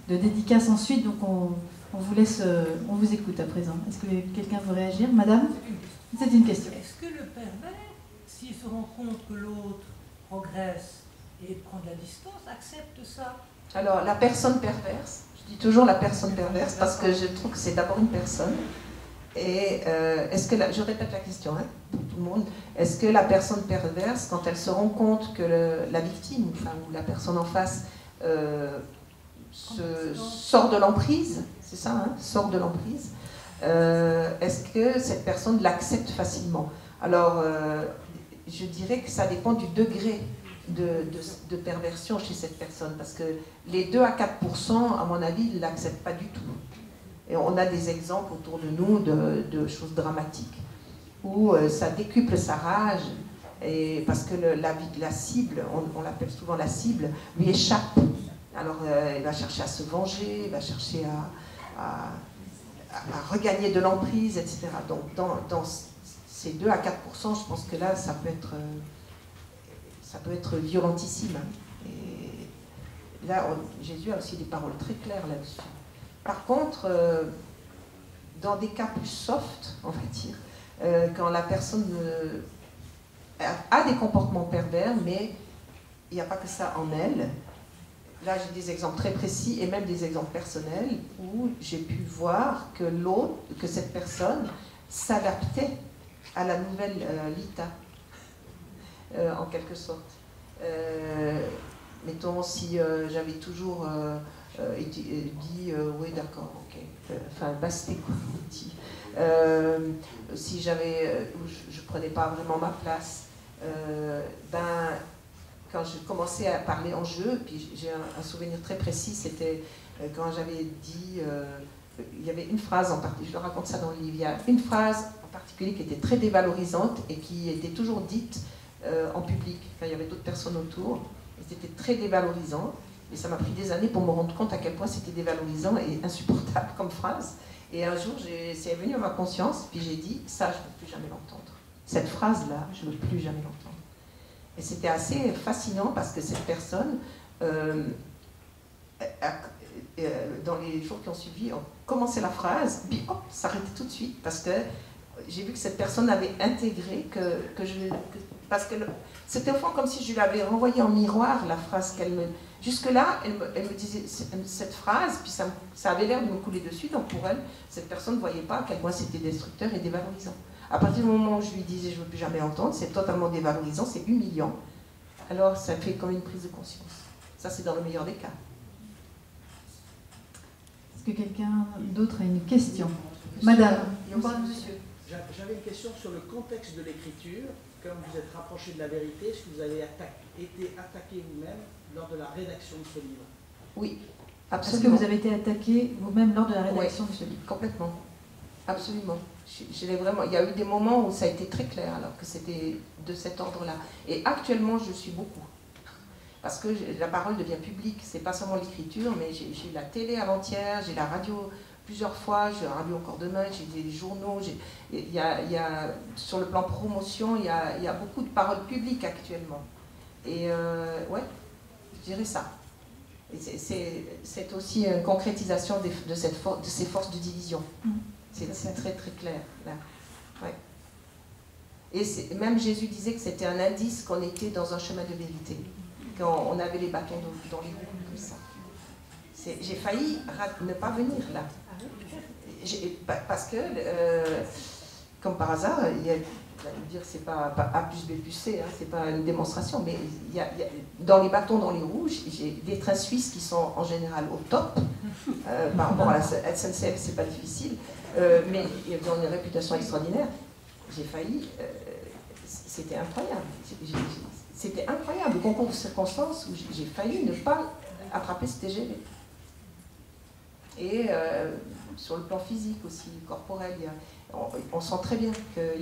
de dédicace ensuite. Donc, on vous laisse, on vous écoute à présent. Est-ce que quelqu'un veut réagir? Madame? C'est une question. Est-ce que le pervers, s'il se rend compte que l'autre progresse et prend de la distance, accepte ça? Alors, la personne perverse, je dis toujours la personne perverse parce que je trouve que c'est d'abord une personne. Et est-ce que, je répète la question hein, pour tout le monde, est-ce que la personne perverse, quand elle se rend compte que la victime, enfin, ou la personne en face, sort de l'emprise, c'est ça, hein, sort de l'emprise, est-ce que cette personne l'accepte facilement? Alors, je dirais que ça dépend du degré de perversion chez cette personne, parce que les 2 à 4%, à mon avis, ils ne l'acceptent pas du tout. Et on a des exemples autour de nous de choses dramatiques, où ça décuple sa rage, et parce que la cible, on l'appelle souvent la cible, lui échappe. Alors il va chercher à se venger, il va chercher à regagner de l'emprise, etc. Donc dans ces 2 à 4%, je pense que là, ça peut être violentissime. Et là, Jésus a aussi des paroles très claires là-dessus. Par contre, dans des cas plus soft, on va dire, quand la personne a des comportements pervers, mais il n'y a pas que ça en elle. Là, j'ai des exemples très précis et même des exemples personnels où j'ai pu voir que cette personne s'adaptait à la nouvelle Lita, en quelque sorte. Mettons, si j'avais toujours dit oui, d'accord, ok, enfin, basté, quoi, si je prenais pas vraiment ma place, quand je commençais à parler en jeu, puis j'ai un souvenir très précis, c'était quand j'avais dit, il y avait une phrase en particulier, je le raconte ça dans le livre, il y a une phrase en particulier qui était très dévalorisante et qui était toujours dite en public, quand il y avait d'autres personnes autour, et c'était très dévalorisant, et ça m'a pris des années pour me rendre compte à quel point c'était dévalorisant et insupportable comme phrase, et un jour, c'est venu à ma conscience, puis j'ai dit, ça, je ne veux plus jamais l'entendre. Cette phrase-là, je ne veux plus jamais l'entendre. Et c'était assez fascinant parce que cette personne, dans les jours qui ont suivi, on commençait la phrase, puis hop, s'arrêtait tout de suite parce que j'ai vu que cette personne avait intégré parce que c'était au fond comme si je lui avais renvoyé en miroir la phrase qu'elle me... Jusque-là, elle me disait cette phrase, puis ça avait l'air de me couler dessus, donc pour elle, cette personne ne voyait pas à quel point c'était destructeur et dévalorisant. À partir du moment où je lui disais je ne veux plus jamais entendre, c'est totalement dévalorisant, c'est humiliant. Alors ça fait comme une prise de conscience. Ça, c'est dans le meilleur des cas. Est-ce que quelqu'un d'autre a une question? Madame. Monsieur. J'avais une question sur le contexte de l'écriture. Comme vous êtes rapproché de la vérité, est-ce que vous avez été attaqué vous-même lors de la rédaction de ce livre? Oui, absolument. Est-ce que vous avez été attaqué vous-même lors de la rédaction de ce livre? Complètement. Absolument. Il y a eu des moments où ça a été très clair, alors que c'était de cet ordre-là. Et actuellement, je suis beaucoup. Parce que la parole devient publique. C'est pas seulement l'écriture, mais j'ai la télé avant-hier, j'ai la radio plusieurs fois, j'ai la radio encore demain, j'ai des journaux. Sur le plan promotion, il y a beaucoup de paroles publiques actuellement. Et ouais, je dirais ça. C'est aussi une concrétisation de ces forces de division. C'est très très clair, là. Ouais. Et même Jésus disait que c'était un indice qu'on était dans un chemin de vérité, quand on avait les bâtons dans les roues, comme ça. J'ai failli ne pas venir là. Parce que, comme par hasard, vous allez me dire, c'est pas A plus B plus C, hein, c'est pas une démonstration, mais dans les bâtons, dans les roues, j'ai des trains suisses qui sont en général au top. Par rapport à la SNCF, c'est pas difficile, mais ils ont une réputation extraordinaire. J'ai failli, c'était incroyable. C'était incroyable, le concours de circonstances où j'ai failli ne pas attraper ce TGV. Et sur le plan physique aussi, corporel, on sent très bien que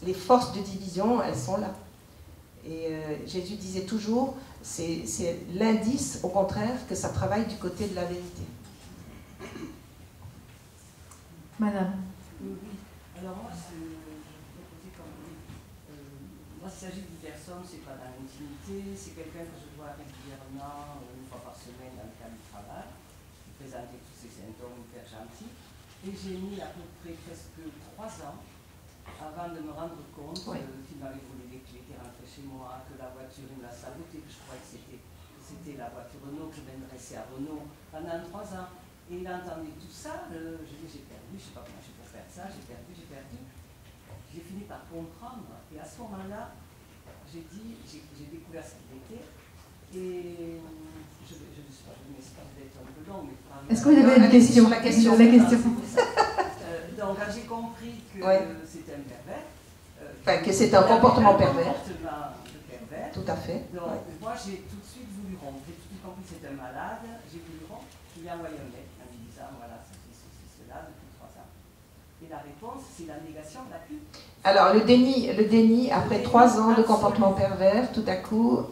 les forces de division, elles sont là. Et Jésus disait toujours, c'est l'indice, au contraire, que ça travaille du côté de la vérité. Madame. Oui. Alors moi, moi, s'il s'agit d'une personne, c'est pas dans l'intimité, c'est quelqu'un que je vois régulièrement, une fois par semaine dans le cadre du travail, qui présentait tous ces symptômes hyper gentils. Et j'ai mis à peu près presque 3 ans avant de me rendre compte qu'il m'avait volé les clés, qu'il est rentré chez moi, que la voiture, il me l'a sabotée, que je croyais que c'était la voiture Renault, que je m'adressais à Renault pendant 3 ans. Et il entendait tout ça, je dis j'ai perdu, je ne sais pas comment je peux faire ça, j'ai perdu. J'ai fini par comprendre, et à ce moment-là, j'ai découvert ce qu'il était, et je m'excuse d'être un peu long, mais... Est-ce que vous avez une question? La question. Donc, quand j'ai compris que c'était un pervers... Enfin, que c'est un comportement pervers. Tout à fait. Donc, moi, j'ai tout de suite voulu rompre. J'ai tout de suite compris que c'était un malade, j'ai voulu rompre. Je lui ai envoyé un mail en lui disant, voilà, ça fait ceci, cela, depuis 3 ans. Et la réponse, c'est la négation la plus... Alors, le déni après 3 ans de comportement pervers, tout à coup,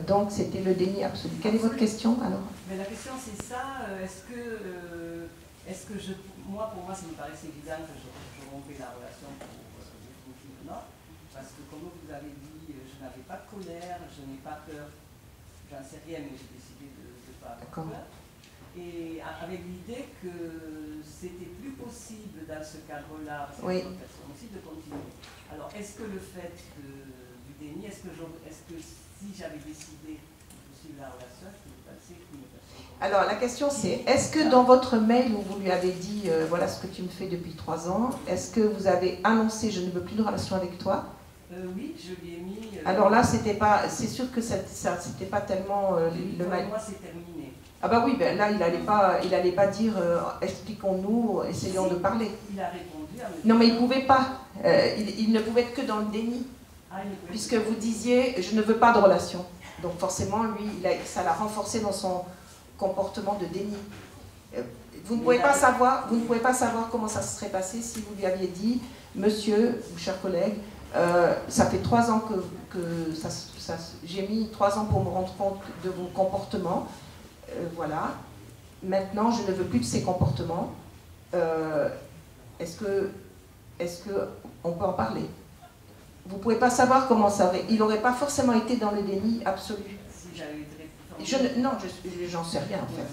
donc c'était le déni absolu. Quelle est votre question, alors? Mais la question, c'est ça, est-ce que pour moi, ça me paraissait évident que je rompais la relation définitivement, parce que, comme vous avez dit, je n'avais pas de colère, je n'ai pas peur, j'en sais rien, mais j'ai décidé de ne pas avoir peur. Et avec l'idée que c'était plus possible dans ce cadre-là, pour cette personne aussi, de continuer. Alors, est-ce que le fait du déni, est-ce que si j'avais décidé de poursuivre la relation, est-ce que vous pensez qu'une personne... Alors, la question c'est, est-ce que dans votre mail où vous lui avez dit, voilà ce que tu me fais depuis 3 ans, est-ce que vous avez annoncé, je ne veux plus de relation avec toi? Oui, je lui ai mis... Alors là, c'est sûr que c'était pas tellement le mail. Pour moi, c'est terminé. Ah bah oui, ben là, il allait pas dire expliquons-nous, essayons de parler. Il a répondu à Non, mais il ne pouvait pas. Il ne pouvait être que dans le déni. Puisque vous disiez, je ne veux pas de relation. Donc forcément, lui, ça l'a renforcé dans son comportement de déni. Vous ne pouvez pas savoir comment ça se serait passé si vous lui aviez dit, monsieur ou cher collègue, ça fait 3 ans que j'ai mis 3 ans pour me rendre compte de vos comportements. Voilà. Maintenant, je ne veux plus de ces comportements. Est-ce que on peut en parler? Vous ne pouvez pas savoir comment ça aurait... Il n'aurait pas forcément été dans le déni absolu. Si j'avais été... Non, j'en sais rien en fait.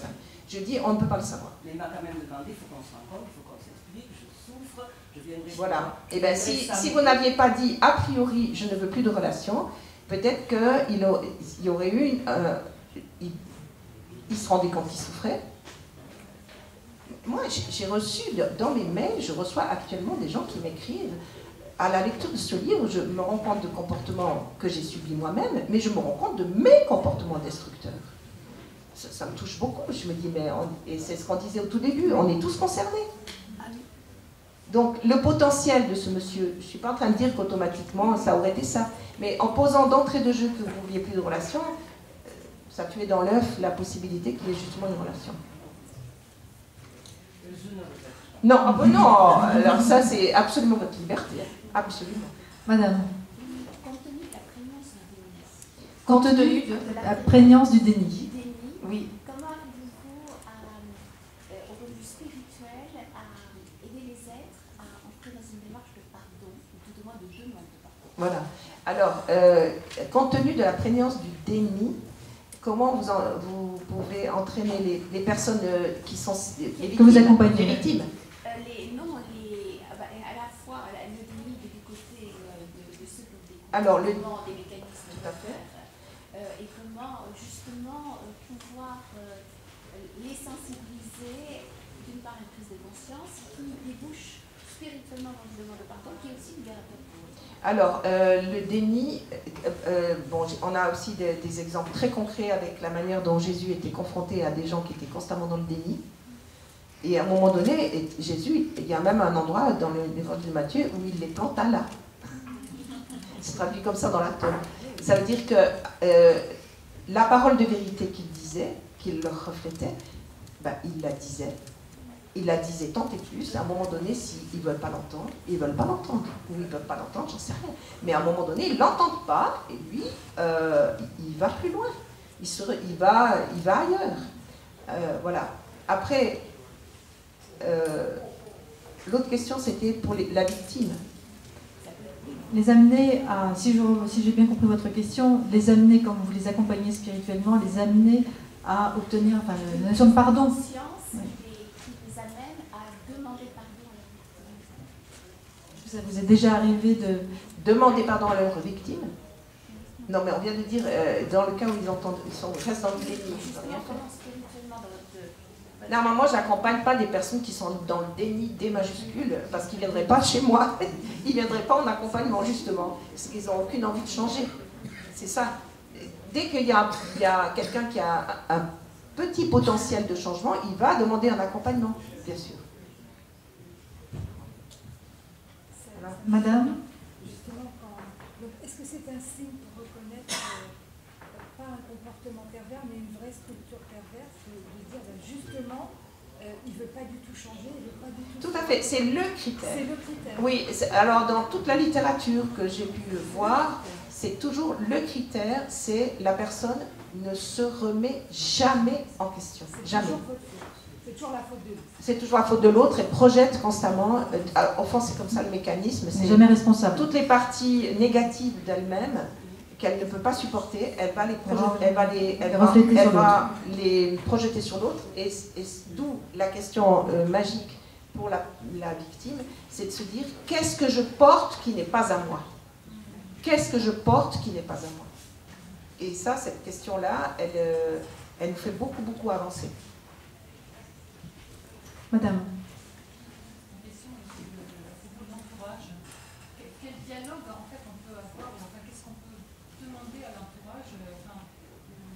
Je dis, on ne peut pas le savoir. Mais il m'a quand même demandé, il faut qu'on se rencontre, il faut qu'on s'explique, je souffre, je viendrai... Voilà. Et bien, si vous n'aviez pas dit, a priori, je ne veux plus de relation, peut-être qu'il y aurait eu... il se rendait compte qu'il souffrait. Moi, j'ai reçu, dans mes mails, je reçois actuellement des gens qui m'écrivent. À la lecture de ce livre, je me rends compte de comportements que j'ai subis moi-même, mais je me rends compte de mes comportements destructeurs. Ça me touche beaucoup. Je me dis, et c'est ce qu'on disait au tout début, on est tous concernés. Donc, le potentiel de ce monsieur, je ne suis pas en train de dire qu'automatiquement, ça aurait été ça, mais en posant d'entrée de jeu que vous ne vouliez plus de relation, ça tuait dans l'œuf la possibilité qu'il y ait justement une relation. Non, non, alors ça c'est absolument votre liberté, absolument. Madame. Compte tenu de la prégnance du déni. Oui. Comment arrivez-vous au point de vue spirituel à aider les êtres à entrer dans une démarche de pardon, ou tout au moins de demande de pardon? Voilà. Alors, compte tenu de la prégnance du déni, comment vous pouvez entraîner les personnes qui sont les victimes, que vous accompagnez les victimes? À la fois le déni du côté de ceux qui ont des mécanismes tout à fait. Et comment justement pouvoir les sensibiliser, d'une part une prise de conscience qui débouche spirituellement dans une demande de pardon, qui est aussi libérateur pour eux. Alors, le déni, bon, on a aussi des exemples très concrets avec la manière dont Jésus était confronté à des gens qui étaient constamment dans le déni. Et à un moment donné, Jésus, il y a même un endroit dans l'évangile de Matthieu où il les planta là. C'est traduit comme ça dans la tombe. Ça veut dire que la parole de vérité qu'il disait, qu'il leur reflétait, ben, il la disait tant et plus. À un moment donné, s'ils ne veulent pas l'entendre, ils ne veulent pas l'entendre. Ou ils ne veulent pas l'entendre, j'en sais rien. Mais à un moment donné, ils ne l'entendent pas, et lui, il va plus loin. Il va ailleurs. Voilà. Après, l'autre question, c'était pour la victime. Les amener à, si j'ai bien compris votre question, les amener, comme vous les accompagnez spirituellement, les amener à obtenir, enfin, la notion de pardon. Conscience, oui. Qui les amène à demander pardon à leur victime. Ça vous est déjà arrivé de demander pardon à leur victime? Non, mais on vient de dire, dans le cas où ils restent dans le déni, ils n'ont rien fait. Non, mais moi, je n'accompagne pas des personnes qui sont dans le déni D majuscule, parce qu'ils ne viendraient pas chez moi. Ils ne viendraient pas en accompagnement, justement, parce qu'ils n'ont aucune envie de changer. C'est ça. Dès qu'il y a quelqu'un qui a un petit potentiel de changement, il va demander un accompagnement, bien sûr. Voilà. Madame? Justement, est-ce que c'est un signe pour reconnaître pas un comportement pervers, mais une vraie structure perverse, de dire ben, justement, il ne veut pas du tout changer, il ne veut pas du tout... Tout à fait, c'est le critère. C'est le critère. Oui, alors dans toute la littérature que j'ai pu voir, c'est toujours le critère, c'est la personne ne se remet jamais en question. Jamais. C'est toujours la faute de l'autre. C'est toujours la faute de l'autre, elle projette constamment. Enfin, c'est comme ça le mécanisme. C'est jamais responsable. Toutes les parties négatives d'elle-même qu'elle ne peut pas supporter, elle va les projeter sur l'autre. Et d'où la question magique pour la victime, c'est de se dire qu'est-ce que je porte qui n'est pas à moi? Qu'est-ce que je porte qui n'est pas à moi? Et ça, cette question-là, elle nous fait beaucoup, beaucoup avancer. Madame. La question, c'est pour l'entourage. Quel dialogue, en fait, on peut avoir, enfin, qu'est-ce qu'on peut demander à l'entourage, enfin,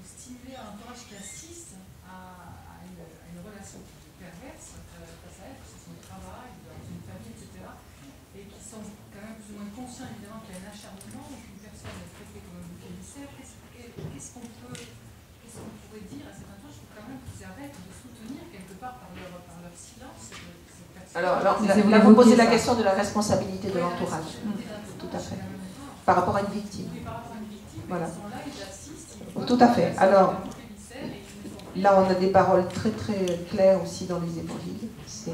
stimuler à l'entourage qui assiste à une relation perverse face à elle, que ce soit au travail, dans une famille, etc., et qui sont quand même plus ou moins conscients, évidemment, qu'il y a un acharnement, qu'une personne est traitée comme un bouc émissaire. Qu'est-ce qu'on pourrait dire à cet entourage pour quand même qu'ils arrêtent de soutenir quelque part par leur silence cette personne? Alors là, vous posez la question de la responsabilité de l'entourage. Tout à fait. Par rapport à une victime. Voilà. Tout à fait. Alors, là, on a des paroles très très claires aussi dans les évangiles. C'est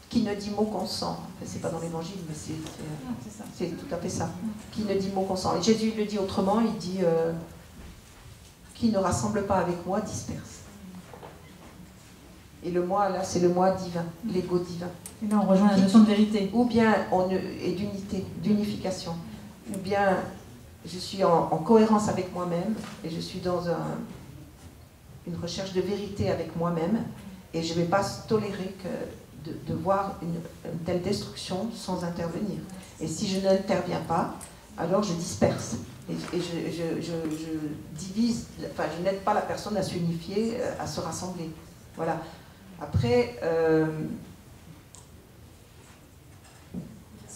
qui ne dit mot consent. Enfin, c'est pas dans l'évangile, mais c'est tout à fait ça. Qui ne dit mot consent. Et Jésus le dit autrement, il dit qui ne rassemble pas avec moi disperse. Et le moi, là, c'est le moi divin, l'ego divin. Et là, on rejoint la notion de vérité. Ou bien, et d'unité, d'unification. Ou bien, je suis en cohérence avec moi-même, et je suis dans une recherche de vérité avec moi-même, et je ne vais pas tolérer de voir une telle destruction sans intervenir. Et si je n'interviens pas, alors je disperse. Et je divise, enfin, je n'aide pas la personne à s'unifier, à se rassembler. Voilà. Après, parce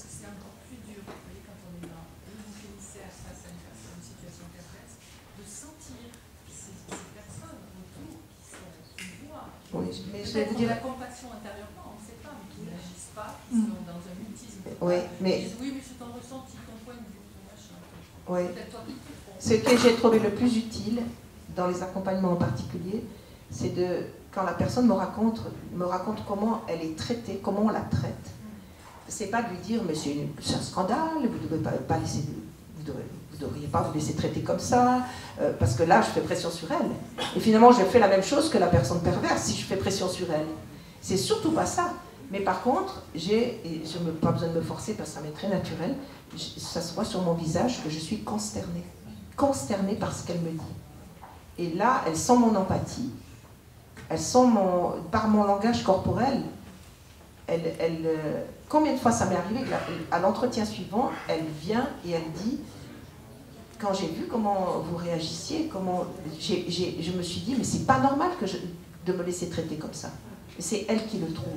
que c'est encore plus dur, vous voyez, quand on est dans le bouc émissaire face à une situation perverse, de sentir ces personnes autour qui voient, oui, mais je vais vous dire dire... la compassion intérieurement, on ne sait pas, mais qui n'agissent pas, qui sont dans un mutisme. Oui, mais... Ils disent, oui, mais c'est ton ressenti, ton point de vue, ton machin. Oui. Ce que j'ai trouvé le plus utile, dans les accompagnements en particulier, c'est quand la personne me raconte comment elle est traitée, comment on la traite. C'est pas de lui dire, mais c'est un scandale, vous ne devez pas laisser, vous devriez pas vous laisser traiter comme ça, parce que là, je fais pression sur elle. Et finalement, je fais la même chose que la personne perverse si je fais pression sur elle. C'est surtout pas ça. Mais par contre, je n'ai pas besoin de me forcer parce que ça m'est très naturel, ça se voit sur mon visage que je suis consternée. Consternée par ce qu'elle me dit. Et là, elle sent mon empathie, elle sent par mon langage corporel, combien de fois ça m'est arrivé qu'à l'entretien suivant, elle vient et elle dit, quand j'ai vu comment vous réagissiez, je me suis dit, mais c'est pas normal de me laisser traiter comme ça. Et c'est elle qui le trouve.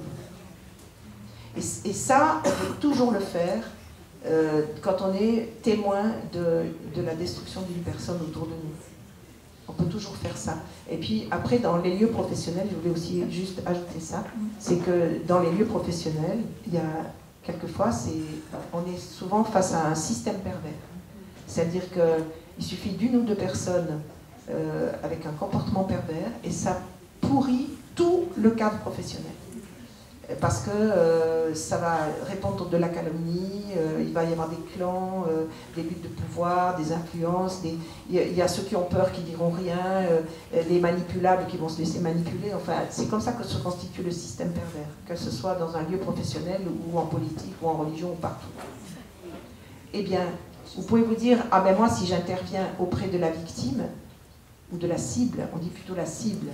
Et ça, on peut toujours le faire quand on est témoin de la destruction d'une personne autour de nous. On peut toujours faire ça. Et puis après, dans les lieux professionnels, je voulais aussi juste ajouter ça, c'est que dans les lieux professionnels, il y a quelquefois, on est souvent face à un système pervers. C'est-à-dire qu'il suffit d'une ou deux personnes avec un comportement pervers et ça pourrit tout le cadre professionnel. Parce que ça va répandre de la calomnie, il va y avoir des clans, des luttes de pouvoir, des influences, il y a ceux qui ont peur qui diront rien, les manipulables qui vont se laisser manipuler. Enfin, c'est comme ça que se constitue le système pervers, que ce soit dans un lieu professionnel ou en politique ou en religion ou partout. Eh bien, vous pouvez vous dire, ah ben moi si j'interviens auprès de la victime, ou de la cible, on dit plutôt la cible,